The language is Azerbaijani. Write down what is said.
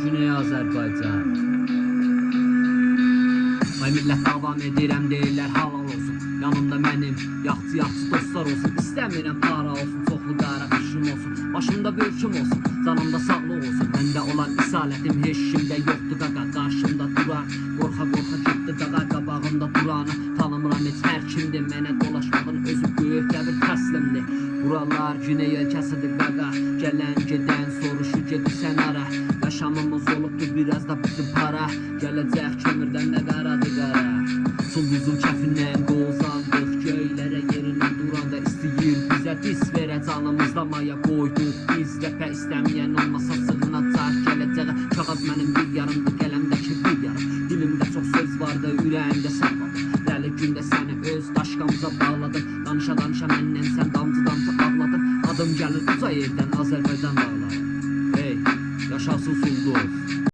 Güney Azərbaycan. Ay millət davam edirəm deyirlər halal olsun. Yanımda mənim yaxçı dostlar olsun. İstəmirəm para olsun, çoxlu qara fişim olsun. Başımda bölküm olsun, canımda sağlıq olsun. Məndə olan isalətim heç kimdə yoxdur qaqa. Qarşımda durar, qorxa getdi qaqa. Qabağımda duranı tanımıram heç hər kimdir. Mənə dolaşmağın özü böyük qəbir təslimdir. Buralar güney ölkəsidir qaqa. Gələn gedən soruşu gedirsən ara. Yaşamımız olubdur biraz da bizim para. Gələcək kömürdən nə qaradır qara. Sulduzun kəfindən qozandıq. Göylərə yerindən duranda istəyir bizə dis verə. Canımızda maya qoyduq biz. Rəpə istəməyən olmasa sığınacaq gələcəyə. Kağız mənim bir yarımdır, qələmdəki bir yarım. Dilimdə çox söz vardı, ürəyimdə saxladım. Dəli gündə səni öz daşqamıza bağladım. Danışa məndən sən damcı ağladın. Adım gəlir uca yerdən Azərbaycan dağları. Hey, yaşasın Sulduz.